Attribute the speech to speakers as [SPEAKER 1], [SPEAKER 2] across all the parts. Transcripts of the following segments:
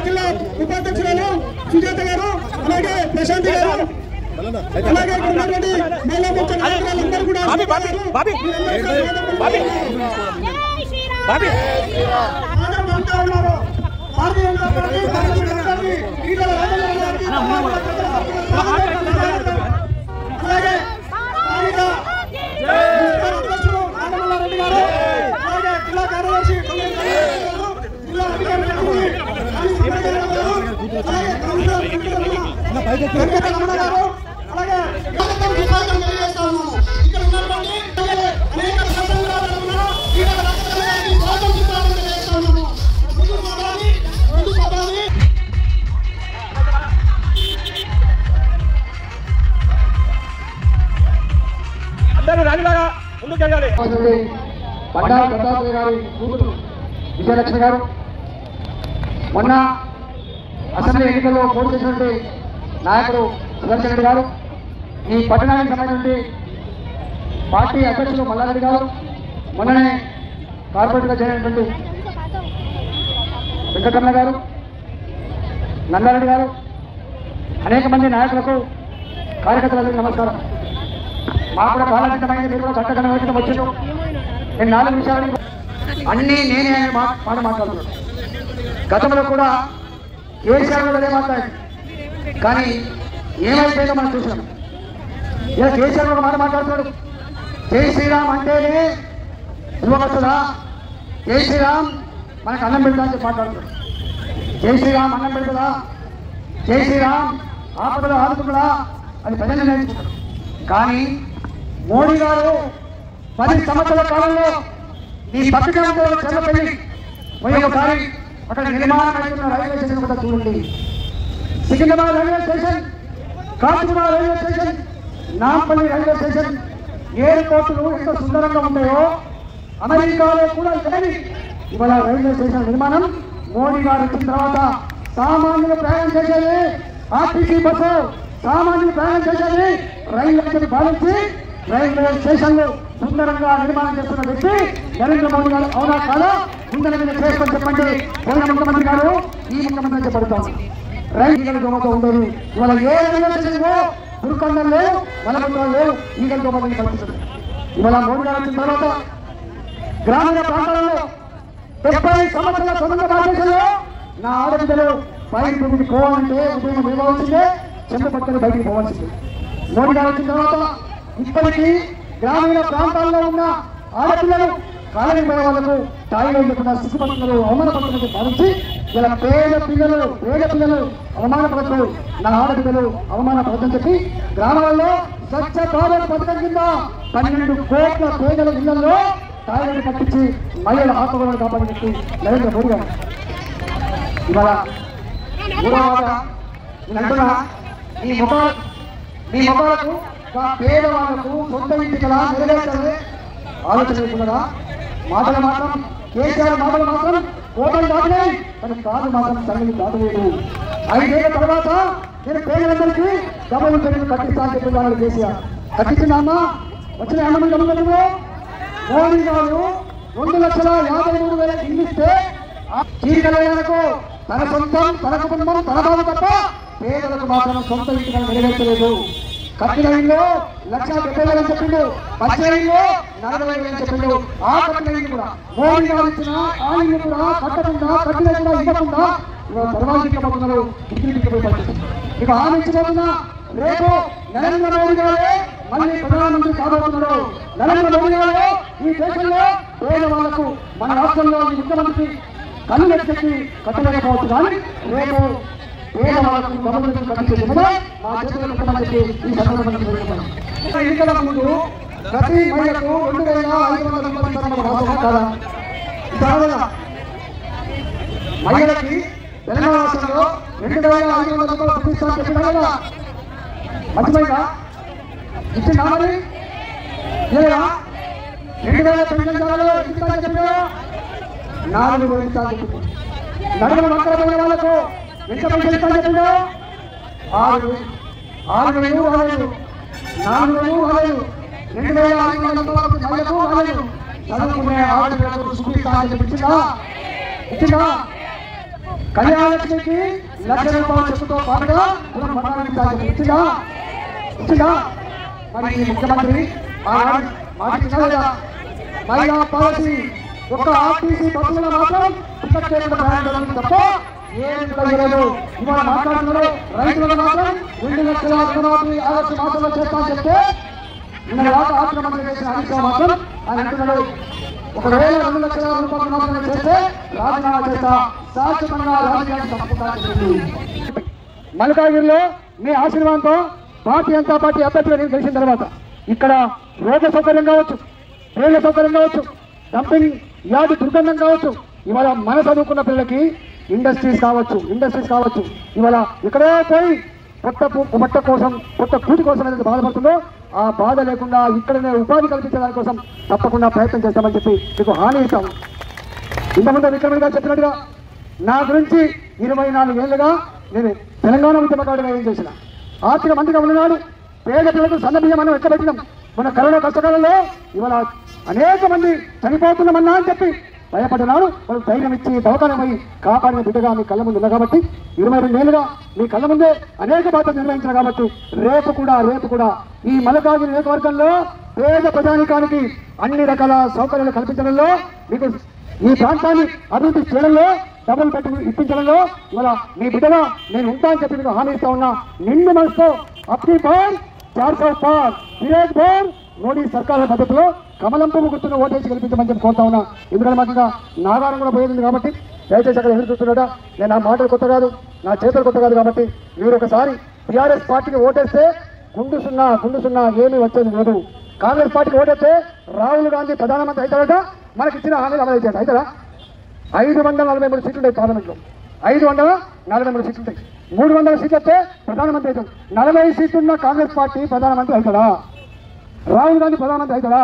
[SPEAKER 1] జిల్లా ఉపాధ్యక్షురాలు సుజాత గారు, అలాగే ప్రశాంత్ గారు, అలాగే ఇక్కడ ఉన్నటువంటి మహిళా మోర్చా నాయకులందరూ కూడా అలాగే రెడ్డి గారు, అలాగే జిల్లా కార్యదర్శి జిల్లా అధికారులు, రమణ గారు, అలాగే తెలియజేస్తా ఉన్నాము. ఇక్కడ ఉన్నటువంటి అనేక తెలియజేస్తా ఉన్నాము. అందరూ రాజులాగా ముందుకు వెళ్ళాలి. బండారు దత్తాత్రేయ గారి కూతురు విజయలక్ష్మి గారు మొన్న అసెంబ్లీ ఎన్నికల్లో పోటీ చేసినటువంటి నాయకుడు సుదర్శన్ రెడ్డి గారు, ఈ పట్టణానికి సంబంధించి పార్టీ అధ్యక్షులు మల్లారెడ్డి గారు, మొన్ననే కార్పొరేట్గా చేరినటువంటి వెంకటరమణ గారు, నందారెడ్డి గారు, అనేక మంది నాయకులకు కార్యకర్తలకు నమస్కారం. మాకు కూడా కాలఘట్టమైంది, మీరు కూడా చట్టగణం వచ్చారు. నేను 4 విషయాలు అన్నీ నేనే మాట మాట్లాడుతున్నాను. గతంలో కూడా కేసీఆర్ కూడా అదే మాట్లాడారు, కానీ ఏమైపోయిందో మనం చూసాం. ఇలా కేసీఆర్ ఒక మాట మాట్లాడుతున్నాడు, జై శ్రీరామ్ అంటేనే యువకుడా, జై శ్రీరామ్ మనకు అన్నం పెడతా అని చెప్పి మాట్లాడుతున్నాడు. జై శ్రీరామ్ అన్నం పెడతా, జై శ్రీరామ్ ఆపదలు ఆదుకుంటా అది ప్రజలు నేర్చుకుంటారు. కానీ మోడీ గారు 10 సంవత్సరాల కాలంలో ఈ పథకంలో చెల్లపల్లి పోయి ఒకసారి అక్కడ నిర్మాణం అవుతున్న రైల్వే స్టేషన్ కూడా చూడండి. Secunderabad railway station, Kacheguda railway station, Nampally railway station, ఎయిర్పోర్టులు ఎంత సుందరంగా ఉన్నాయో అమెరికాలో కూడా లేని ఇవాళ రైల్వే స్టేషన్ నిర్మాణం మోడీ గారు వచ్చిన తర్వాత సామాన్యులు ప్రయాణం చేసేది ఆర్టీసీ బస్సు, సామాన్యులు ప్రయాణం చేసేది రైలు అని భావించి రైల్వే స్టేషన్లు సుందరంగా నిర్మాణం చేస్తున్న వ్యక్తి నరేంద్ర మోడీ గారు. అవునా కాదా? ముందర మీద చేసుకొని చెప్పండి. పోయిన ముఖ్యమంత్రి గారు ఈ ముఖ్యమంత్రి చెప్పబడతాం. రైలు దోమతో ఉండేది ఇవాళ ఏ రైల్వే స్టేషన్లో దుర్కండంలో వలబంధాల్లో ఈగల దోమని కల్పిస్తుంది. ఇవాళ మోడీ గారు వచ్చిన తర్వాత గ్రామీణ ప్రాంతాలలో 70 సంవత్సరాల స్వతంత్ర భారతదేశంలో నా ఆడబిడ్డలు బయటికి పోవాలంటే ఉదయం వేయవలసిందే, చెంత పక్కన బయటికి పోవాల్సిందే. మోడీ గారు వచ్చిన తర్వాత ఇప్పటికీ గ్రామీణ ప్రాంతాల్లో ఉన్న ఆడపిల్లలు కాలేజీ పోయే వాళ్ళకు స్థాయిలో లేకుండా సిగ్గుపడుతున్నారు, అవమానపడుతున్నట్టు భావించి ఇలా పేద పిల్లలు అవమానపడతారు, నా ఆడపిల్లలు అవమానపడదని చెప్పి గ్రామాల్లో స్వచ్ఛ భారత్ పథకం కింద 12 కోట్ల పేదల ఇళ్లలో స్థాయిలను కట్టించి మహిళల ఆత్మగౌరవాన్ని కాపాడినట్టు నరేంద్ర మోడీ గారు. ఇవాళ నేను అంటున్నా, మీ మొబైలకు పేదవాళ్లకు సొంత ఇంటి కల నెరవేర్చాలని ఆలోచన లేకున్నదా? మాటలు మాత్రం కేసీఆర్ మాటలు మాత్రం కోటలు దాటినాయి, కానీ కాదు మాత్రం తల్లిని దాటలేదు. 5 ఏళ్ల తర్వాత నేను పేదలందరికీ డబ్బులు పెరిగి కట్టిస్తా అని చెప్పిన్నాడు కేసీఆర్. కట్టించిందమ్మా వచ్చిన అన్నమంది గమనించడంలో మోడీ గారు 2,53,000 ఇల్లు ఇస్తే చీరికలకు తన సొంతం, తన కుటుంబం, తన బాధ తప్ప పేదలకు మాత్రం సొంత ఇంటిని నెరవేర్చలేదు. కట్టిన ఇల్లు 1,70,000 అని చెప్పిండు, పచ్చిన ఇల్లు 40,000 అని చెప్పిండు. ఆ కట్టిన ఇల్లు కూడా మోడీ గారు ఇచ్చిన ఆ ఇల్లు కూడా కట్టకుండా, కట్టిన కూడా ఇవ్వకుండా సర్వాధికమవుతున్నారు. ఇంటికి పోయి పడుతుంది. ఇక హామీ ఇచ్చిపోతున్నా రేపు నరేంద్ర మోడీ గారే మళ్ళీ ప్రధానమంత్రి కాబోతున్నారు. నరేంద్ర మోడీ గారు ఈ దేశంలో పేదవాళ్లకు మన రాష్ట్రంలో ఈ ముఖ్యమంత్రి కళ్ళు ఎత్తి కట్టలేకపోవచ్చు, కానీ రేపు పేదవాళ్లకు ప్రభుత్వం కట్టించే మా చేతుల్లో ముఖ్యమంత్రికి ఈ సందర్భంగా ఎన్నికల ముందు ప్రతి మహిళకు 2,500 కదా మహిళలకి తెలంగాణ రాష్ట్రంలో 2,500 ప్రతిష్టాన్ని చెప్పినా కదా, మర్చిపోయినా ఇచ్చిందా? మరి లేదా 2,000 పెన్షన్లు ఇస్తానని చెప్పినా 4,000 ఇస్తానని చెప్పింది. నడుములు వంకర పోయిన వాళ్ళకు ఎంత పెన్షన్ ఇస్తానని చెప్పిందో 6,000 రాలేదు, 4,000 రాలేదు, 2,500 మహిళకు రాలేదు. చదువుకునే ఆడపిల్లలకు సుఖిస్తానని చెప్పి ఇచ్చిందా? కళ్యాణలక్ష్మికి ₹1,00,000 చెక్కుతో పాటుగా ఇచ్చిందా ఇచ్చిందా? మరి ఈ ముఖ్యమంత్రి మాటించినా లేదా? మహిళా పాలసీ ఒక్క ఆర్టీసీ బస్సులో మాత్రం టికెట్ లేకుండా ప్రయాణించడం తప్ప ఏం లేదు. ఇవాళ మాట్లాడుతున్నారు రైతులకు మాత్రం 2 లక్షల రుణమాఫీ ఆగస్టు మాసంలో చేస్తామని చెప్తే నిన్న రాక ఆర్థిక మంత్రి చేసిన అమిత్ షా మాత్రం ఆయన అంటున్నాడు, ఒకవేళ 2 లక్షల రూపాయలు మాత్రమే చేస్తే రాజీనామా చేస్తా, శాశ్వతంగా రాజకీయాన్ని తప్పుకుంటా. మల్కాగిరిలో మీ ఆశీర్వాదంతో భారతీయ జనతా పార్టీ అభ్యర్థిగా నేను గెలిచిన తర్వాత ఇక్కడ రోడ్ల సౌకర్యం కావచ్చు, రైళ్ల సౌకర్యం కావచ్చు, డంపింగ్ యార్డు దుర్గంధం కావచ్చు, ఇవాళ మన చదువుకున్న పిల్లలకి ఇండస్ట్రీస్ కావచ్చు. ఇవాళ ఇక్కడే పోయి పొట్ట కోసం పొట్ట కూటి కోసం ఏదైతే బాధపడుతుందో ఆ బాధ లేకుండా ఇక్కడనే ఉపాధి కల్పించడానికి కోసం తప్పకుండా ప్రయత్నం చేస్తామని చెప్పి మీకు హామీ ఇస్తాం. ఇంతకుముందు విక్రమణి గారు చెప్పినట్టుగా నా గురించి 24 ఏళ్లుగా నేను తెలంగాణ ఉద్యమకారుడిగా ఏం చేసిన, ఆర్థిక మంత్రిగా ఉన్నాడు, పేద పిల్లలకు సన్నబియ్యం మనం ఎక్కబెట్టినాం. మన కరోనా కష్టకాలంలో ఇవాళ అనేక మంది చనిపోతున్నామన్నా అని చెప్పి భయపడ్డాడు. వాళ్ళు ధైర్యం ఇచ్చి దవాఖానమై కాపాడిన బిడ్డగా మీ కళ్ళ ముందు ఉంది కాబట్టి 22 ఏళ్ళుగా మీ కళ్ళ ముందే అనేక బాధ్యతలు నిర్వహించారు కాబట్టి రేపు కూడా ఈ మల్కాజిగిరి నియోజకవర్గంలో పేద ప్రజానికానికి అన్ని రకాల సౌకర్యాలు కల్పించడంలో, మీకు ఈ ప్రాంతాన్ని అభివృద్ధి చేయడంలో, డబ్బులు పెట్టి ఇప్పించడంలో ఇవాళ మీ బిడ్డగా నేను ఉంటా అని చెప్పి మీకు హామీ ఇస్తా ఉన్నా. నిండు మనసుతో అప్నీ బార్ 400 పార్ విలేజ్ బార్ మోడీ సర్కార్ పద్ధతిలో కమలం పువ్వు గుర్తున్న ఓటేసి గెలిపించమని చెప్పి కోరుతా ఉన్నా. ఎందుకంటే మాకు ఇంకా నాగారం కూడా పోయింది కాబట్టి దయచేసి అక్కడ ఎదురు చూస్తున్నాడా. నేను నా మాటలు కొత్త కాదు, నా చేతులు కొత్త కాదు కాబట్టి మీరు ఒకసారి టీఆర్ఎస్ పార్టీకి ఓటేస్తే గుండు సున్నా ఏమీ వచ్చేది లేదు. కాంగ్రెస్ పార్టీకి ఓటేస్తే రాహుల్ గాంధీ ప్రధానమంత్రి అవుతాడట, మనకి ఇచ్చిన హామీలు అమలు అవుతాడు. అవుతారా? 543 సీట్లు ఉంటాయి పార్లమెంట్లో, 543 సీట్లు ఉంటాయి. 300 సీట్లు వస్తే ప్రధానమంత్రి అవుతాడు. 40 సీట్లున్న కాంగ్రెస్ పార్టీ ప్రధానమంత్రి అవుతాడా? రాహుల్ గాంధీ ప్రధానమంత్రి అవుతాడా?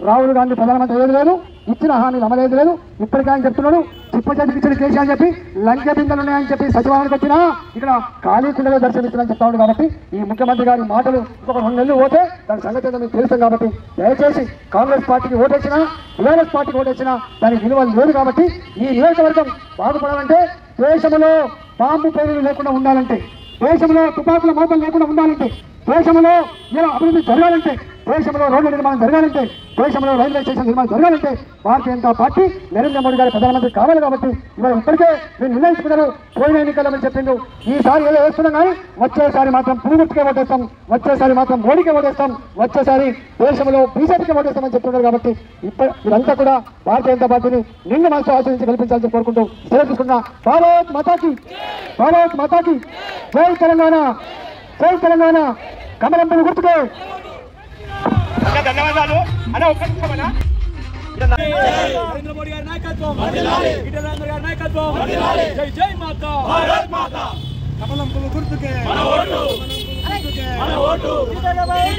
[SPEAKER 1] రాహుల్ గాంధీ ప్రధానమంత్రి అయ్యేది లేదు, ఇచ్చిన హామీలు అమలేదు లేదు. ఇప్పటికే ఆయన చెప్తున్నాడు చిప్పచేతికి ఇచ్చిన కేసీ అని చెప్పి లంచ బిందెలు ఉన్నాయని చెప్పి సచివాలయానికి వచ్చినా ఇక్కడ ఖాళీ కుండలో దర్శనమిస్తున్నారని చెప్తా ఉన్నాడు. కాబట్టి ఈ ముఖ్యమంత్రి గారి మాటలు ఒక 2 నెలలు పోతే దాని సంగతి ఏదో మీకు తెలుస్తాం. కాబట్టి దయచేసి కాంగ్రెస్ పార్టీకి ఓటేసినా టీఆర్ఎస్ పార్టీకి ఓటేసినా దానికి విలువ లేదు. కాబట్టి ఈ నియోజకవర్గం బాగుపడాలంటే, దేశంలో బాంబు పేరులు లేకుండా ఉండాలంటే, దేశంలో తుపాకుల మోతలు లేకుండా ఉండాలంటే, దేశంలో ఇలా అభివృద్ధి జరగాలంటే, దేశంలో రోడ్ల నిర్మాణం జరగాలంటే, దేశంలో రైల్వే స్టేషన్ నిర్మాణం జరగాలంటే భారతీయ జనతా పార్టీ నరేంద్ర మోడీ గారి ప్రధానమంత్రి కావాలి. కాబట్టి ఇవాళ ఇప్పటికే మీరు నిర్ణయించుకున్నారు. పోయిన ఎన్నికలని చెప్పిండు, ఈసారి ఏదో వేస్తున్నాం కానీ వచ్చేసారి మాత్రం పురుగుర్తికే ఓటేస్తాం, వచ్చేసారి మాత్రం మోడీకే ఓటేస్తాం, వచ్చేసారి దేశంలో బీజేపీకి ఓటేస్తామని చెప్తున్నారు. కాబట్టి మీరంతా కూడా భారతీయ జనతా పార్టీని నిండు మనసు ఆచరించి కల్పించాలని కోరుకుంటూ సెలవు తీసుకున్నా. భారత్ మాతాకి జై తెలంగాణ, జై తెలంగాణ. కమలం పువ్వు గుర్తుకే.
[SPEAKER 2] ధన్యవాదాలు అన్న. ఒక్క నిమిషమన్నా. నరేంద్ర మోడీ గారి నాయకత్వం, ఈటెల గారి నాయకత్వం, జై మాతా, భారత్ మాతా. కమలం పువ్వు గుర్తుకే మన ఓటు, మన ఓటు.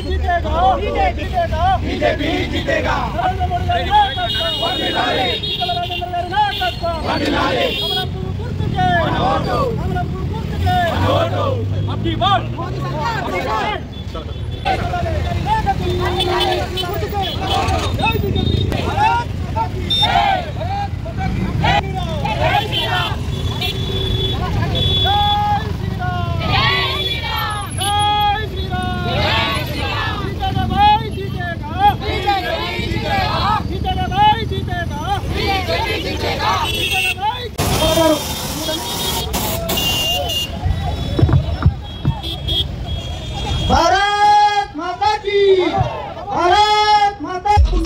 [SPEAKER 2] జీతేగా బీజేపీ జీతేగా. నరేంద్ర మోడీ గారి నాయకత్వం, ఈటెల గారి నాయకత్వం, కమలం పువ్వు గుర్తుకే మన ఓటు, కమలం పువ్వు గుర్తుకే మన ఓటు. అబ్ది బార్
[SPEAKER 3] भारत माता की, भारत माता की।